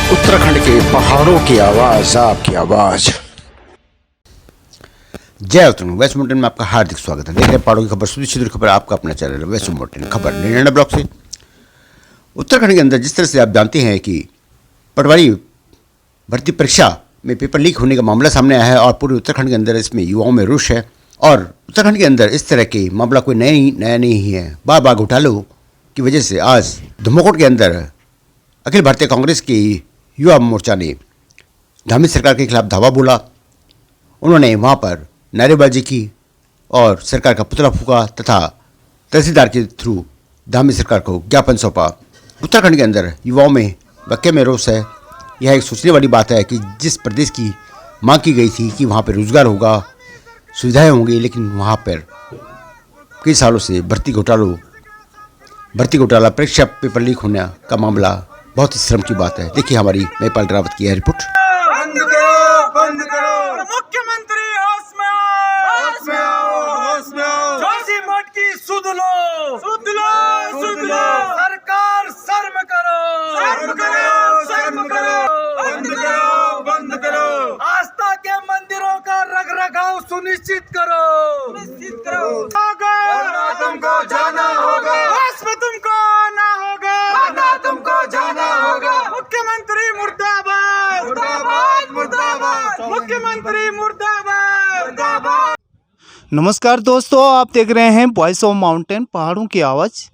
उत्तराखंड के पहाड़ों की आवाज, आपकी आवाज। जय उत्तराखंड। वेस्ट माउंटेन में आपका हार्दिक स्वागत है। देख रहे हैं पहाड़ों की खबर, सीधी खबर आपका अपना चैनल है वेस्ट माउंटेन खबर 99 ब्लॉक से। उत्तराखंड के अंदर जिस तरह से आप जानते हैं कि पटवारी भर्ती परीक्षा में पेपर लीक होने का मामला सामने आया है और पूरे उत्तराखंड के अंदर इसमें युवाओं में रोष है। और उत्तराखंड के अंदर इस तरह के मामला कोई नया नहीं है। बार बार घोटालों की वजह से आज धर्मकोट के अंदर अखिल भारतीय कांग्रेस की युवा मोर्चा ने धामी सरकार के खिलाफ धावा बोला। उन्होंने वहाँ पर नारेबाजी की और सरकार का पुतला फूका तथा तहसीलदार के थ्रू धामी सरकार को ज्ञापन सौंपा। उत्तराखंड के अंदर युवाओं में वाकई में रोष है। यह एक सोचने वाली बात है कि जिस प्रदेश की मांग की गई थी कि वहाँ पर रोजगार होगा, सुविधाएं होंगी, लेकिन वहाँ पर कई सालों से भर्ती घोटाला, परीक्षा पेपर लीक होने का मामला बहुत ही शर्म की बात है। देखिए हमारी महिपाल रावत की यह रिपोर्ट। बंद करो, बंद करो। मुख्यमंत्री होश में आओ, होश में आओ, होश में आओ। जोशी मठ की सुध लो, सुध लो, सुध लो। सरकार शर्म करो, शर्म करो, शर्म करो। बंद करो, बंद करो। आस्था के मंदिरों का रखरखाव सुनिश्चित करो, सुनिश्चित करो। वरना तुमको जाना होगा, बस में तुमको आना होगा, वरना तुमको जाना होगा। मुख्यमंत्री मुर्दाबाद, मुर्दाबाद, मुर्दाबाद। मुख्यमंत्री मुर्दाबाद, मुर्दाबाद। नमस्कार दोस्तों, आप देख रहे हैं वॉइस ऑफ माउंटेन पहाड़ों की आवाज़।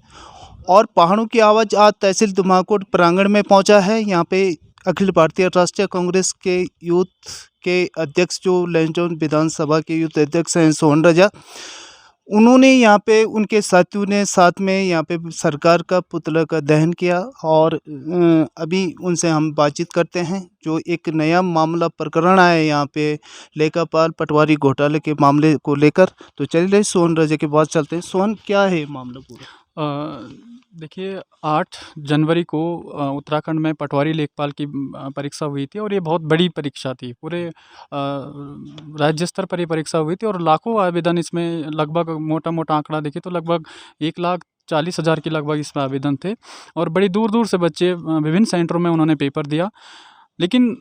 और पहाड़ों की आवाज़ आज तहसील धर्मकोट प्रांगण में पहुंचा है। यहाँ पे अखिल भारतीय राष्ट्रीय कांग्रेस के यूथ के अध्यक्ष जो लैंसडाउन विधानसभा के यूथ अध्यक्ष हैं सोहन राजा, उन्होंने यहाँ पे उनके साथियों ने साथ में यहाँ पे सरकार का पुतला का दहन किया। और अभी उनसे हम बातचीत करते हैं। जो एक नया मामला प्रकरण आया है यहाँ पे लेखापाल पटवारी घोटाले के मामले को लेकर, तो चलिए सोहन राजा के पास चलते हैं। सोहन, क्या है मामला पूरा? देखिए 8 जनवरी को उत्तराखंड में पटवारी लेखपाल की परीक्षा हुई थी और ये बहुत बड़ी परीक्षा थी। पूरे राज्य स्तर पर ये परीक्षा हुई थी और लाखों आवेदन इसमें, लगभग मोटा आंकड़ा देखें तो लगभग 1,40,000 के लगभग इसमें आवेदन थे। और बड़ी दूर दूर से बच्चे विभिन्न सेंटरों में उन्होंने पेपर दिया। लेकिन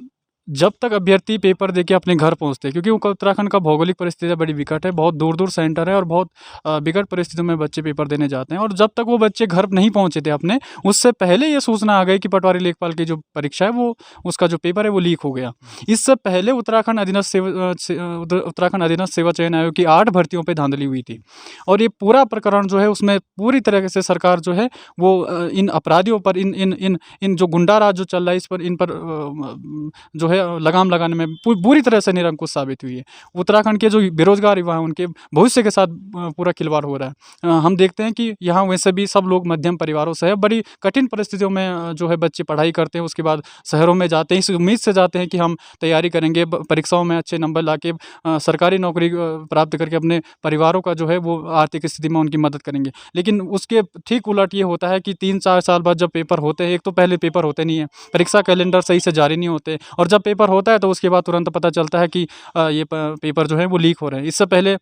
जब तक अभ्यर्थी पेपर देके अपने घर पहुंचते, क्योंकि उत्तराखंड का भौगोलिक परिस्थिति बड़ी विकट है, बहुत दूर दूर सेंटर है और बहुत विकट परिस्थितियों में बच्चे पेपर देने जाते हैं। और जब तक वो बच्चे घर नहीं पहुंचे थे अपने, उससे पहले ये सूचना आ गई कि पटवारी लेखपाल की जो परीक्षा है वो, उसका जो पेपर है वो लीक हो गया। इससे पहले उत्तराखंड अधीनस्थ सेवा चयन आयोग की 8 भर्तियों पर धांधली हुई थी। और ये पूरा प्रकरण जो है उसमें पूरी तरह से सरकार जो है वो इन अपराधियों पर, इन जो गुंडा राज जो चल रहा है, इस पर, इन पर जो है लगाम लगाने में पूरी तरह से निरंकुश साबित हुई है। उत्तराखंड के जो बेरोजगार युवा हैं उनके भविष्य के साथ पूरा खिलवाड़ हो रहा है। हम देखते हैं कि यहाँ वैसे भी सब लोग मध्यम परिवारों से है, बड़ी कठिन परिस्थितियों में जो है बच्चे पढ़ाई करते हैं, उसके बाद शहरों में जाते हैं, इस उम्मीद से जाते हैं कि हम तैयारी करेंगे, परीक्षाओं में अच्छे नंबर लाके सरकारी नौकरी प्राप्त करके अपने परिवारों का जो है वो आर्थिक स्थिति में उनकी मदद करेंगे। लेकिन उसके ठीक उलट ये होता है कि 3-4 साल बाद जब पेपर होते हैं, एक तो पहले पेपर होते नहीं है, परीक्षा कैलेंडर सही से जारी नहीं होते, और जब पेपर होता है तो उसके बाद तुरंत पता चलता है कि ये पेपर जो है वो लीक हो रहे हैं। इससे पहले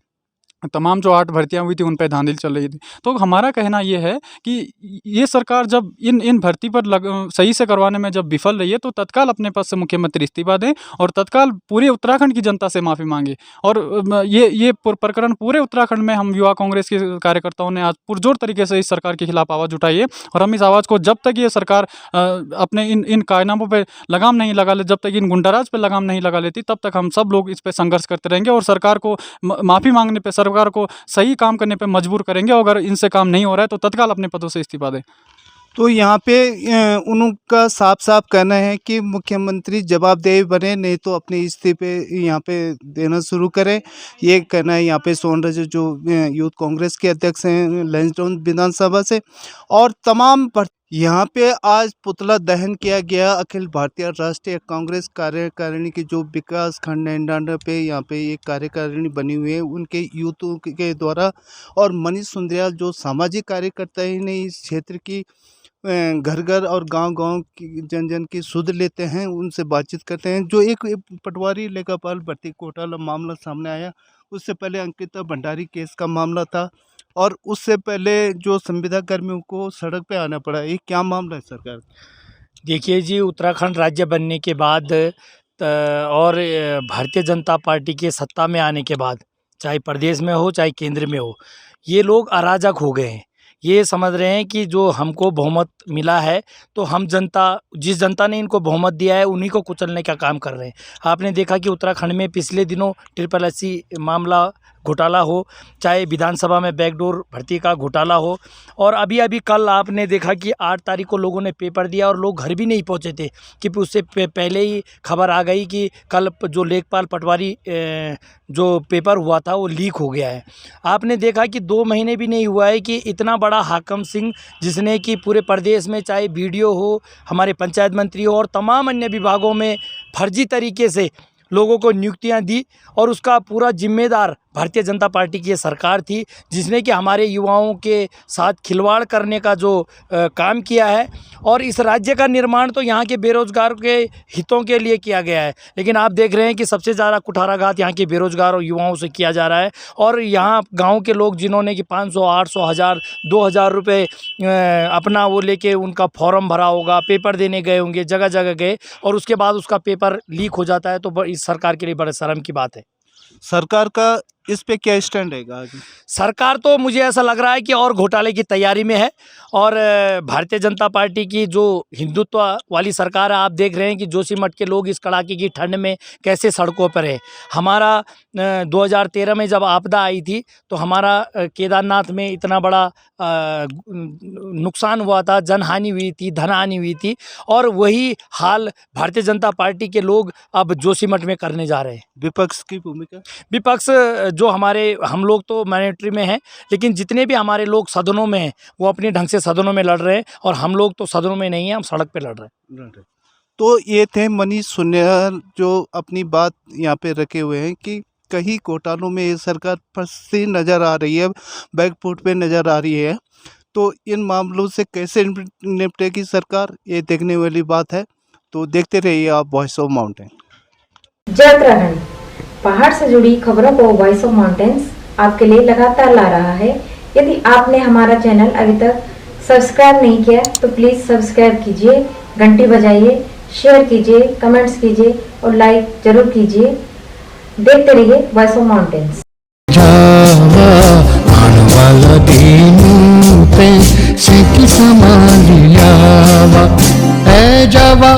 तमाम जो 8 भर्तियां हुई थी उन पे धांधली चल रही थी। तो हमारा कहना ये है कि ये सरकार जब इन भर्ती पर सही से करवाने में जब विफल रही है तो तत्काल अपने पद से मुख्यमंत्री इस्तीफा दें और तत्काल पूरे उत्तराखंड की जनता से माफ़ी मांगे। और ये प्रकरण पूरे उत्तराखंड में हम युवा कांग्रेस के कार्यकर्ताओं ने आज पुरजोर तरीके से इस सरकार के खिलाफ आवाज़ उठाई है। और हम इस आवाज़ को, जब तक ये सरकार अपने इन कायनामों पर लगाम नहीं लगा ले, जब तक इन गुंडाराज पर लगाम नहीं लगा लेती, तब तक हम सब लोग इस पर संघर्ष करते रहेंगे और सरकार को माफ़ी मांगने पर, सरकार को सही काम करने पे मजबूर करेंगे। अगर इनसे काम नहीं हो रहा है तो तत्काल अपने पदों से इस्तीफा दें। तो यहाँ पे उनका साफ साफ कहना है कि मुख्यमंत्री जवाबदेही बने, नहीं तो अपने इस्तीफे यहाँ पे देना शुरू करें। ये कहना है यहाँ पे सोहन राजा जो यूथ कांग्रेस के अध्यक्ष हैं लैंसडाउन विधानसभा से। और तमाम यहाँ पे आज पुतला दहन किया गया अखिल भारतीय राष्ट्रीय कांग्रेस कार्यकारिणी की जो विकास खंड नैंडाना पे यहाँ पे एक कार्यकारिणी बनी हुई है उनके यूथों के द्वारा। और मनीष सुंदरियाल जो सामाजिक कार्यकर्ता ही नहीं, इस क्षेत्र की घर घर और गांव-गांव की जन की सुध लेते हैं, उनसे बातचीत करते हैं। जो एक पटवारी लेखापाल भर्ती घोटाला मामला सामने आया, उससे पहले अंकिता भंडारी केस का मामला था और उससे पहले जो संविदा कर्मियों को सड़क पे आना पड़ा। ये क्या मामला है सरकार? देखिए जी, उत्तराखंड राज्य बनने के बाद और भारतीय जनता पार्टी के सत्ता में आने के बाद, चाहे प्रदेश में हो चाहे केंद्र में हो, ये लोग अराजक हो गए हैं। ये समझ रहे हैं कि जो हमको बहुमत मिला है, तो हम जनता, जिस जनता ने इनको बहुमत दिया है उन्हीं को कुचलने का काम कर रहे हैं। आपने देखा कि उत्तराखंड में पिछले दिनों ट्रिपल एससी मामला घोटाला हो, चाहे विधानसभा में बैकडोर भर्ती का घोटाला हो, और अभी कल आपने देखा कि 8 तारीख को लोगों ने पेपर दिया और लोग घर भी नहीं पहुंचे थे कि उससे पहले ही खबर आ गई कि कल जो लेखपाल पटवारी जो पेपर हुआ था वो लीक हो गया है। आपने देखा कि 2 महीने भी नहीं हुआ है कि इतना बड़ा हाकम सिंह, जिसने कि पूरे प्रदेश में चाहे बीडीओ हो, हमारे पंचायत मंत्री हो और तमाम अन्य विभागों में फर्जी तरीके से लोगों को नियुक्तियां दी, और उसका पूरा जिम्मेदार भारतीय जनता पार्टी की ये सरकार थी, जिसने कि हमारे युवाओं के साथ खिलवाड़ करने का जो काम किया है। और इस राज्य का निर्माण तो यहाँ के बेरोजगार के हितों के लिए किया गया है, लेकिन आप देख रहे हैं कि सबसे ज़्यादा कुठाराघात यहाँ के बेरोजगार और युवाओं से किया जा रहा है। और यहाँ गांव के लोग जिन्होंने कि 500, 800, 1000, 2000 रुपये अपना वो लेके उनका फॉर्म भरा होगा, पेपर देने गए होंगे, जगह जगह गए, और उसके बाद उसका पेपर लीक हो जाता है, तो इस सरकार के लिए बड़े शर्म की बात है। सरकार का इस पे क्या स्टैंड रहेगा आगे? सरकार तो मुझे ऐसा लग रहा है कि और घोटाले की तैयारी में है, और भारतीय जनता पार्टी की जो हिंदुत्व वाली सरकार है, आप देख रहे हैं कि जोशीमठ के लोग इस कड़ाके की ठंड में कैसे सड़कों पर है। हमारा 2013 में जब आपदा आई थी, तो हमारा केदारनाथ में इतना बड़ा नुकसान हुआ था, जनहानि हुई थी, धनहानि हुई थी, और वही हाल भारतीय जनता पार्टी के लोग अब जोशीमठ में करने जा रहे हैं। विपक्ष की भूमिका? विपक्ष जो हम लोग तो माइनॉरिटी में हैं, लेकिन जितने भी हमारे लोग सदनों में हैं वो अपने ढंग से सदनों में लड़ रहे हैं, और हम लोग तो सदनों में नहीं हैं, हम सड़क पे लड़ रहे हैं। तो ये थे मनीष सुन्याल, जो अपनी बात यहाँ पे रखे हुए हैं कि कई घोटालों में ये सरकार फंसी नज़र आ रही है, बैकफुट पे नज़र आ रही है। तो इन मामलों से कैसे निपटेगी सरकार, ये देखने वाली बात है। तो देखते रहिए आप वॉइस ऑफ माउंटेन। जय उत्तराखंड, पहाड़ से जुड़ी खबरों को वॉइस ऑफ माउंटेन्स आपके लिए लगातार ला रहा है। यदि आपने हमारा चैनल अभी तक सब्सक्राइब नहीं किया तो प्लीज़ सब्सक्राइब कीजिए, घंटी बजाइए, शेयर कीजिए, कमेंट्स कीजिए और लाइक जरूर कीजिए। देखते रहिए वॉइस ऑफ माउंटेन्स। वाला दीनू पे सिकी समालियावा, ए जावा